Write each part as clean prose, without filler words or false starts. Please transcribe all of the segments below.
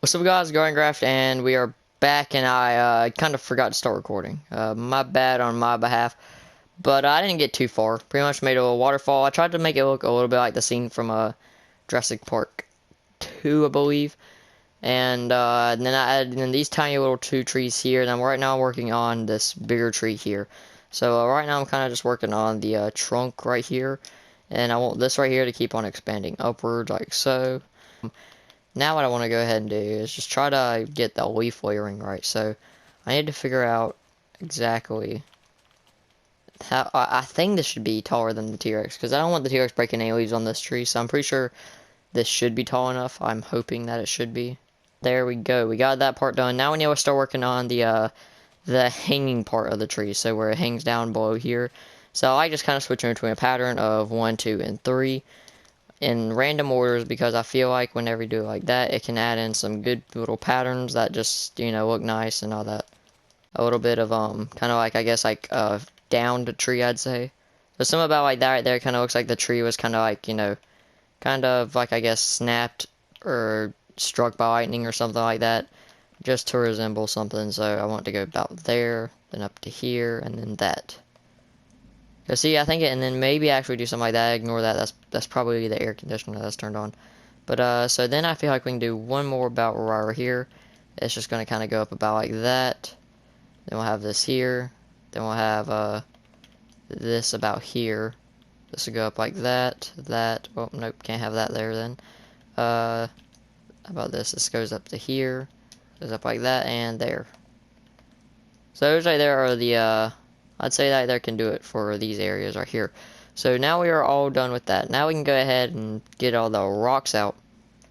What's up, guys? Graph, and we are back, and I kind of forgot to start recording. My bad on my behalf, but I didn't get too far. Pretty much made a waterfall. I tried to make it look a little bit like the scene from Jurassic Park 2, I believe. And then I added in these tiny little two trees here, and right now I'm working on this bigger tree here. So right now I'm kind of just working on the trunk right here, and I want this right here to keep on expanding upwards like so. Now what I want to go ahead and do is just try to get the leaf layering right. So I need to figure out exactly how. I think this should be taller than the T-Rex because I don't want the T-Rex breaking any leaves on this tree. So I'm pretty sure this should be tall enough. I'm hoping that it should be. There we go. We got that part done. Now we need to start working on the hanging part of the tree. So where it hangs down below here. So I just kind of switch between a pattern of 1, 2, and 3. In random orders because I feel like whenever you do it like that, it can add in some good little patterns that just, you know, look nice and all that. A little bit of, kind of like, I guess, like, downed tree, I'd say. So something about like that right there kind of looks like the tree was kind of like, you know, kind of like, I guess, snapped or struck by lightning or something like that. Just to resemble something, so I want to go about there, then up to here, and then that. So see, I think and then maybe actually do something like that. Ignore that. That's probably the air conditioner that's turned on. But so then I feel like we can do one more about right here. It's just gonna kind of go up about like that. Then we'll have this here. Then we'll have this about here. This will go up like that. That. Oh nope, can't have that there then. How about this? This goes up to here. Goes up like that and there. So those right there are the I'd say that there can do it for these areas right here. So now we are all done with that. Now we can go ahead and get all the rocks out.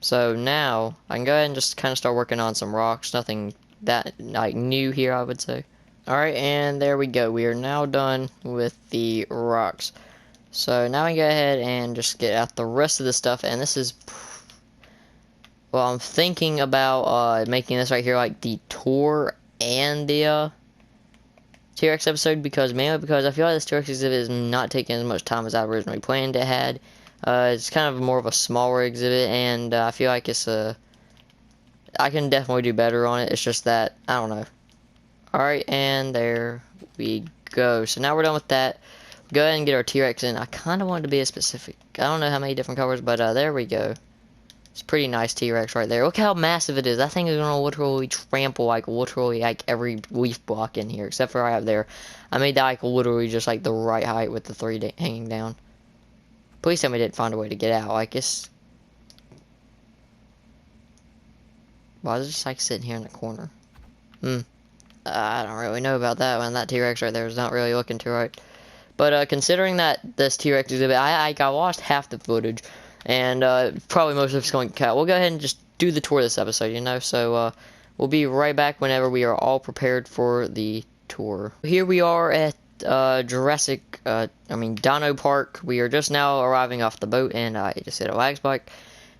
So now I can go ahead and just kind of start working on some rocks. Nothing that like new here, I would say. Alright, and there we go. We are now done with the rocks. So now we can go ahead and just get out the rest of the stuff. And this is, well, I'm thinking about making this right here like the tour and the T-Rex episode mainly because I feel like this T-Rex exhibit is not taking as much time as I originally planned it had. It's kind of more of a smaller exhibit, and I feel like I can definitely do better on it. It's just that, I don't know. Alright, and there we go. So now we're done with that. Go ahead and get our T-Rex in. I kind of wanted to be a specific. I don't know how many different colors, but there we go. It's a pretty nice T-Rex right there. Look how massive it is. That thing is going to literally trample, like, literally, like, every leaf block in here. Except for right up there. I made that, like, literally just, like, the right height with the three hanging down. Please tell me they didn't find a way to get out. I guess. Why is it just, like, sitting here in the corner? I don't really know about that one. That T-Rex right there is not really looking too right. But, considering that this T-Rex exhibit, I lost half the footage. And probably most of it's going to cut. We'll go ahead and just do the tour this episode, you know. So we'll be right back whenever we are all prepared for the tour. Here we are at Dino Park. We are just now arriving off the boat, and I just hit a lag spike.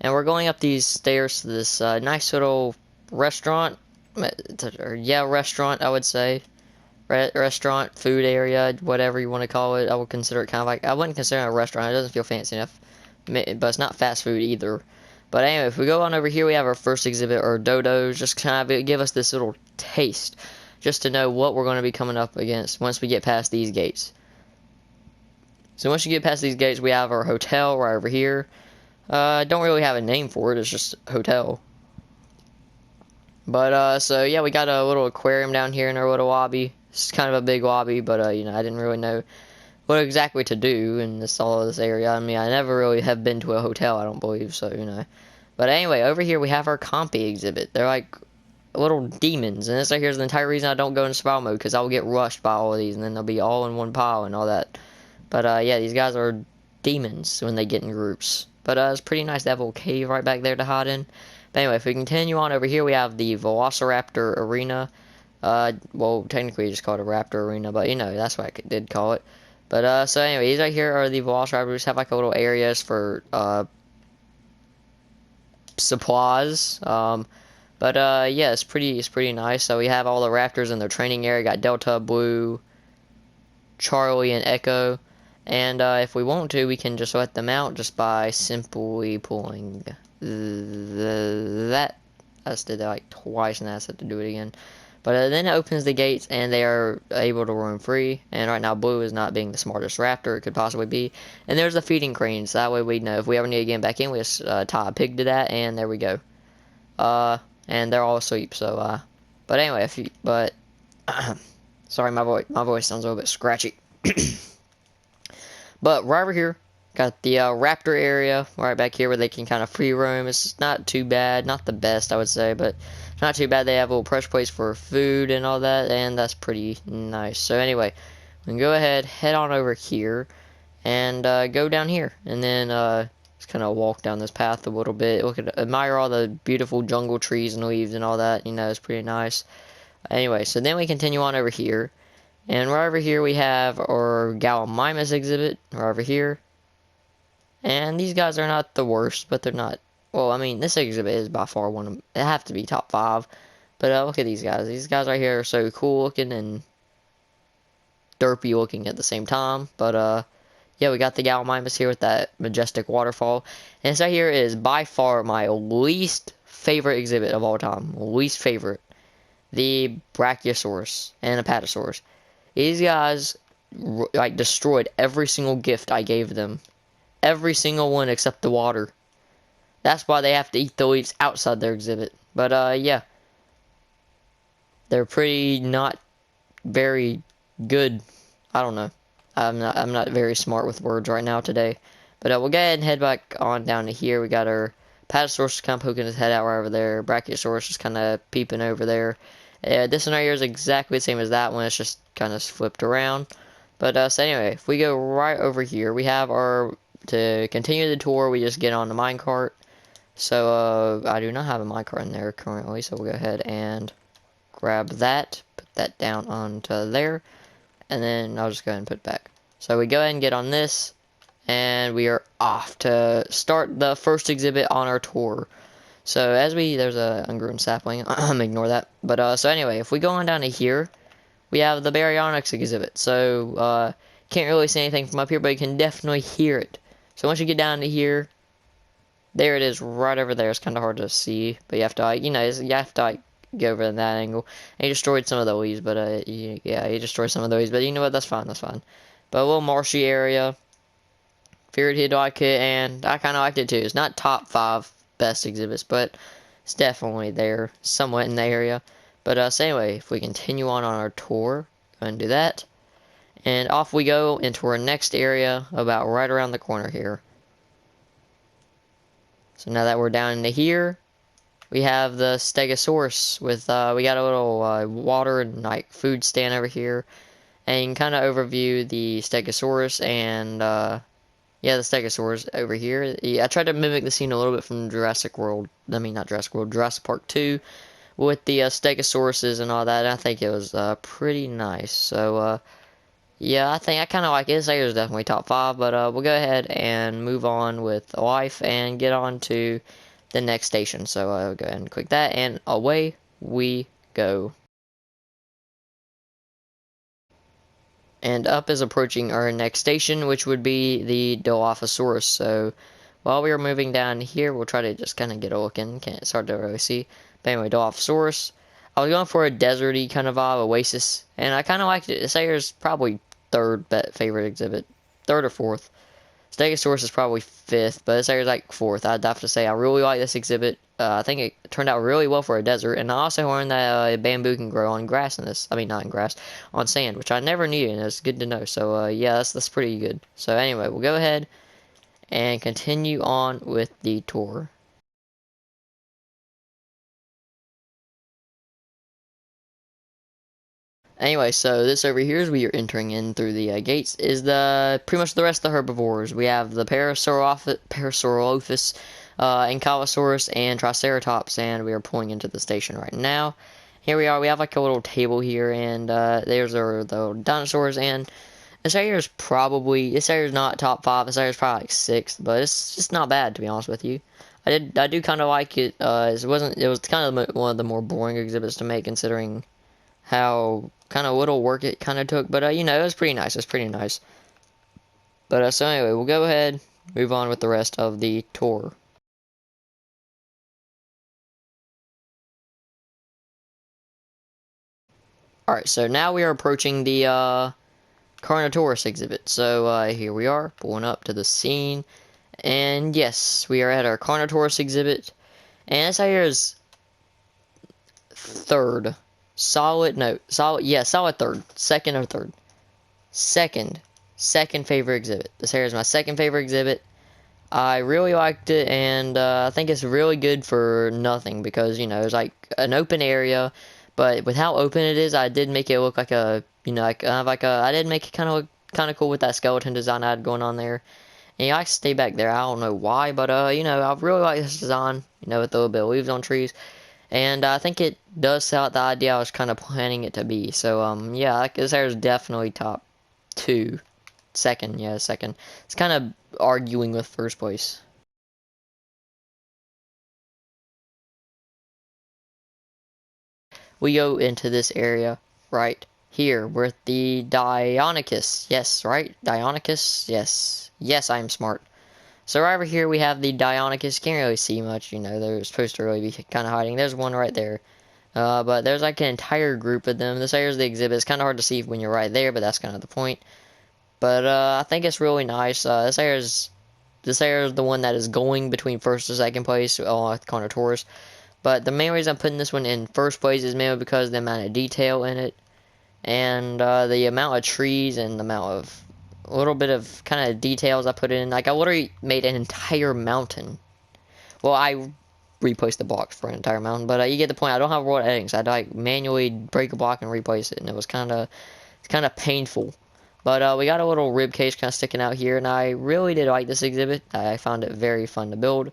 And we're going up these stairs to this nice little restaurant. Restaurant, I would say. Restaurant, food area, whatever you want to call it. I would consider it kind of like, I wouldn't consider it a restaurant. It doesn't feel fancy enough. But it's not fast food either. But anyway, if we go on over here, we have our first exhibit, or dodos, just kind of give us this little taste, just to know what we're going to be coming up against once we get past these gates. So once you get past these gates, we have our hotel right over here. Don't really have a name for it, it's just hotel. But, so yeah, we got a little aquarium down here in our little lobby. It's kind of a big lobby, but, you know, I didn't really know what exactly to do in all of this area. I mean, I never really have been to a hotel, I don't believe, so, you know. But anyway, over here we have our Compy exhibit. They're like little demons, and this right here is the entire reason I don't go into survival mode, because I will get rushed by all of these, and then they'll be all in one pile and all that. But, yeah, these guys are demons when they get in groups. But, it's pretty nice to have a little cave right back there to hide in. But anyway, if we continue on over here, we have the Velociraptor Arena. Well, technically you just call it a Raptor Arena, but, you know, that's what I did call it. But, so anyway, these right here are the Velociraptors. Just have like a little areas for, supplies. Yeah, it's pretty nice. So we have all the Raptors in their training area. Got Delta, Blue, Charlie, and Echo. And, if we want to, we can just let them out just by simply pulling that I just did that like twice and I had to do it again. But then it opens the gates and they are able to roam free. And right now Blue is not being the smartest raptor it could possibly be. And there's the feeding cranes. That way we know if we ever need to get back in, we just tie a pig to that and there we go. And they're all asleep. So but anyway, sorry, my voice sounds a little bit scratchy. But right over here, got the raptor area right back here where they can kind of free roam. It's not too bad, not the best I would say, but not too bad. They have little pressure plates for food and all that, and that's pretty nice. So anyway, we can go ahead, head on over here, and go down here, and then just kind of walk down this path a little bit. Look at, admire all the beautiful jungle trees and leaves and all that. You know, it's pretty nice. Anyway, so then we continue on over here. And right over here we have our Gallimimus exhibit, right over here. And these guys are not the worst, but they're not, well, I mean, this exhibit is by far one of them. It have to be top 5. But look at these guys. These guys right here are so cool looking and derpy looking at the same time. But, yeah, we got the Gallimimus here with that majestic waterfall. And this right here is by far my least favorite exhibit of all time. Least favorite. The Brachiosaurus and Apatosaurus. These guys, like, destroyed every single gift I gave them. Every single one except the water. That's why they have to eat the leaves outside their exhibit. But, yeah. They're pretty not very good. I don't know. I'm not very smart with words right now today. But we'll go ahead and head back on down to here. We got our Apatosaurus kind of poking his head out right over there. Brachiosaurus is kind of peeping over there. This one right here is exactly the same as that one. It's just kind of flipped around. But so anyway, if we go right over here, we have our, to continue the tour, we just get on the minecart. So I do not have a minecart in there currently, so we'll go ahead and grab that, put that down onto there, and then I'll just go ahead and put it back. So we go ahead and get on this, and we are off to start the first exhibit on our tour. So as there's a ungrown sapling, ignore that. But so anyway, if we go on down to here, we have the Baryonyx exhibit. So can't really see anything from up here, but you can definitely hear it. So once you get down to here, there it is right over there. It's kind of hard to see, but you have to, like, you know, you have to like go over in that angle. And he destroyed some of the leaves, but yeah, he destroyed some of the leaves. But you know what? That's fine. That's fine. But a little marshy area. Figured he'd like it, and I kind of liked it too. It's not top 5 best exhibits, but it's definitely there, somewhat in the area. But so anyway, if we continue on our tour, go ahead and do that. And off we go into our next area, about right around the corner here. So now that we're down into here, we have the Stegosaurus with, we got a little water and like food stand over here. And you can kind of overview the Stegosaurus and, yeah, the Stegosaurus over here. Yeah, I tried to mimic the scene a little bit from Jurassic World. I mean, not Jurassic World, Jurassic Park 2. With the Stegosauruses and all that. And I think it was pretty nice. So, yeah, I kind of like it. This area is definitely top 5. But we'll go ahead and move on with life and get on to the next station. So I'll go ahead and click that. And away we go. And up is approaching our next station, which would be the Dilophosaurus. So while we are moving down here, we'll try to just kind of get a look in. It's hard to really see. But anyway, Dilophosaurus. I was going for a deserty kind of vibe, oasis, and I kind of liked it. This area is probably 3rd favorite exhibit, 3rd or 4th. Stegosaurus is probably 5th, but this area is like 4th. I'd have to say I really like this exhibit. I think it turned out really well for a desert, and I also learned that bamboo can grow on grass in this. I mean, not in grass, on sand, which I never knew, and it's good to know. So yeah, that's pretty good. So anyway, we'll go ahead and continue on with the tour. Anyway, so this over here, as we are entering in through the gates, is pretty much the rest of the herbivores. We have the Parasaurolophus, Ankylosaurus, and Triceratops, and we are pulling into the station right now. Here we are. We have like a little table here, and there's the dinosaurs, and this area is not top 5. This area is probably like 6th, but it's just not bad, to be honest with you. I do kind of like it. It was kind of one of the more boring exhibits to make, considering how kind of little work it kind of took. But you know, it was pretty nice. It was pretty nice. But so anyway, we'll go ahead, move on with the rest of the tour. Alright, so now we are approaching the Carnotaurus exhibit. So here we are, pulling up to the scene. And yes, we are at our Carnotaurus exhibit. And this here is third. Solid third. Second or third. Second favorite exhibit. This here is my second favorite exhibit. I really liked it, and I think it's really good for nothing because, you know, it's like an open area, but with how open it is, I did make it look like a, you know, I did make it kind of cool with that skeleton design I had going on there. And yeah, I stay back there. I don't know why, but you know, I really like this design, you know, with a little bit of leaves on trees. And I think it does sell out the idea I was kind of planning it to be. So, yeah, this here is definitely top two. Second, yeah, second. It's kind of arguing with first place. We go into this area right here with the Deinonychus. Yes, right? Deinonychus? Yes. Yes, I am smart. So right over here we have the Deinonychus. Can't really see much, you know, they're supposed to really be kind of hiding. There's one right there. But there's like an entire group of them. This area is the exhibit. It's kind of hard to see when you're right there, but that's kind of the point. But I think it's really nice. This area is the one that is going between first and second place along with Carnotaurus. But the main reason I'm putting this one in first place is mainly because of the amount of detail in it. And the amount of trees and the amount of a little bit of kind of details I put in. Like, I literally made an entire mountain. Well, I replaced the blocks for an entire mountain, but you get the point. I don't have raw editing, so I had to like manually break a block and replace it, and it was kind of painful. But we got a little rib cage kind of sticking out here, and I really did like this exhibit. I found it very fun to build,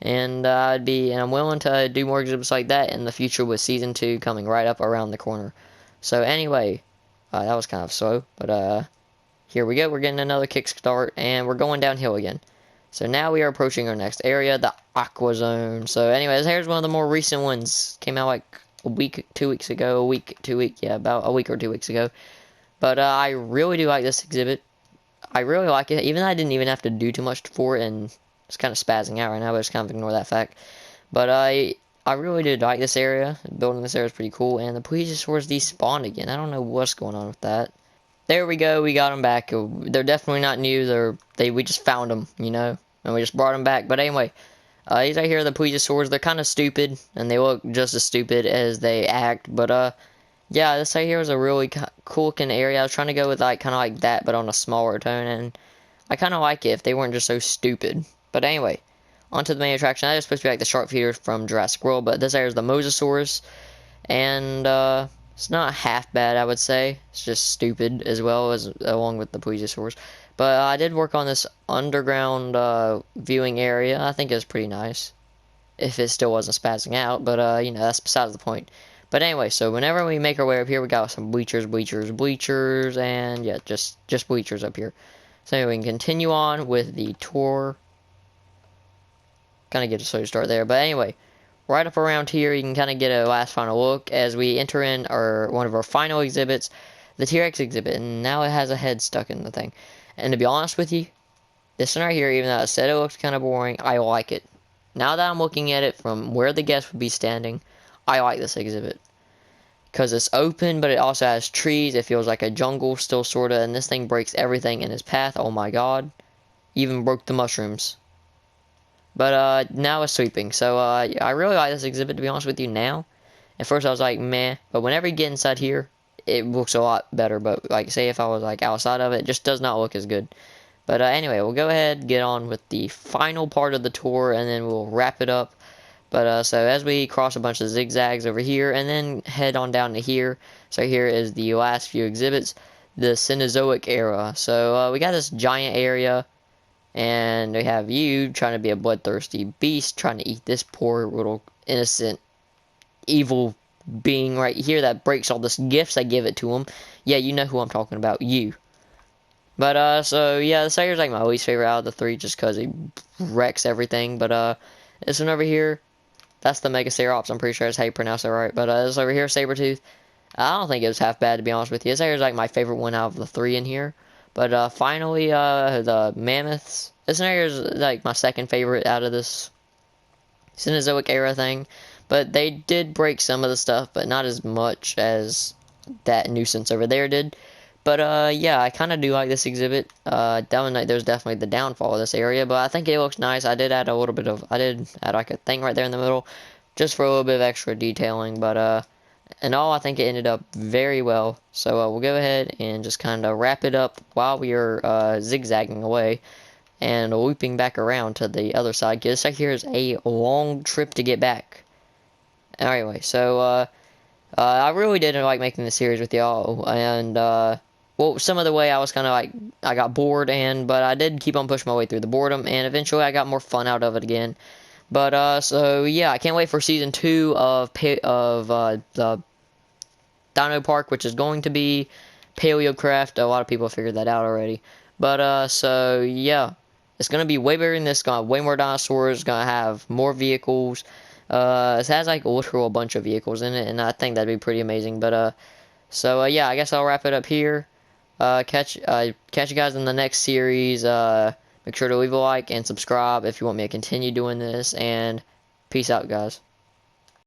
and I'm willing to do more exhibits like that in the future with season 2 coming right up around the corner. So anyway, that was kind of slow, but here we go. We're getting another kickstart, and we're going downhill again. So now we are approaching our next area, the Aqua Zone. So anyways, here's one of the more recent ones. Came out like a week, 2 weeks ago. Yeah, about a week or 2 weeks ago. But I really do like this exhibit. I really like it, even though I didn't even have to do too much for it, and it's kind of spazzing out right now, but just kind of ignore that fact. But I really did like this area. Building this area is pretty cool, and the plesiosaurs despawned again. I don't know what's going on with that. There we go. We got them back. They're definitely not new. We just found them, you know, and we just brought them back. But anyway, these right here are the plesiosaurs. They're kind of stupid, and they look just as stupid as they act. But yeah, this right here is a really cool looking area. I was trying to go with like kind of like that, but on a smaller tone, and I kind of like it if they weren't just so stupid. But anyway, onto the main attraction. That is supposed to be like the shark feeder from Jurassic World, but this area is the Mosasaurus, and it's not half bad, I would say. It's just stupid as well as along with the plesiosaurs. But I did work on this underground viewing area. I think it was pretty nice, if it still wasn't spazzing out. But you know, that's besides the point. But anyway, so whenever we make our way up here, we got some bleachers, and yeah, just bleachers up here. So anyway, we can continue on with the tour. Kind of get a slow start there, but anyway, right up around here, you can kind of get a last final look as we enter in one of our final exhibits, the T-Rex exhibit, and now it has a head stuck in the thing. And to be honest with you, this one right here, even though I said it looks kind of boring, I like it. Now that I'm looking at it from where the guest would be standing, I like this exhibit. Because it's open, but it also has trees. It feels like a jungle still, sort of. And this thing breaks everything in its path. Oh my god. Even broke the mushrooms. But now it's sweeping. So I really like this exhibit, to be honest with you, now. At first I was like, meh. But whenever you get inside here, it looks a lot better. But like, say if I was like outside of it, it just does not look as good. But anyway, we'll go ahead, get on with the final part of the tour, and then we'll wrap it up. But so as we cross a bunch of zigzags over here, and then head on down to here. So here is the last few exhibits, the Cenozoic era. So we got this giant area, and we have you trying to be a bloodthirsty beast, trying to eat this poor little innocent evil being right here that breaks all the gifts I give it to him. Yeah, you know who I'm talking about, you. But so yeah, this here's like my least favorite out of the three, just because he wrecks everything. But this one over here, that's the Megacerops. I'm pretty sure that's how you pronounce it right. But this over here, Sabretooth, I don't think it was half bad, to be honest with you. This here's like my favorite one out of the three in here. But finally, the Mammoths. This here is like my second favorite out of this Cenozoic era thing. But they did break some of the stuff, but not as much as that nuisance over there did. But yeah, I kind of do like this exhibit. There's definitely the downfall of this area, but I think it looks nice. I did add like a thing right there in the middle, just for a little bit of extra detailing. But in all, I think it ended up very well. So we'll go ahead and just kind of wrap it up while we are zigzagging away and looping back around to the other side. This right here is a long trip to get back. Anyway, so I really didn't like making this series with y'all, and well, some of the way I was kind of like, I got bored, but I did keep on pushing my way through the boredom, and eventually I got more fun out of it again. But so yeah, I can't wait for season 2 of the Dino Park, which is going to be Paleocraft. A lot of people figured that out already. But so yeah, it's gonna be way bigger than this. Gonna have way more dinosaurs. Gonna have more vehicles. It has like literal a bunch of vehicles in it, and I think that'd be pretty amazing. But yeah, I guess I'll wrap it up here. Catch you guys in the next series. Make sure to leave a like and subscribe if you want me to continue doing this. And peace out, guys.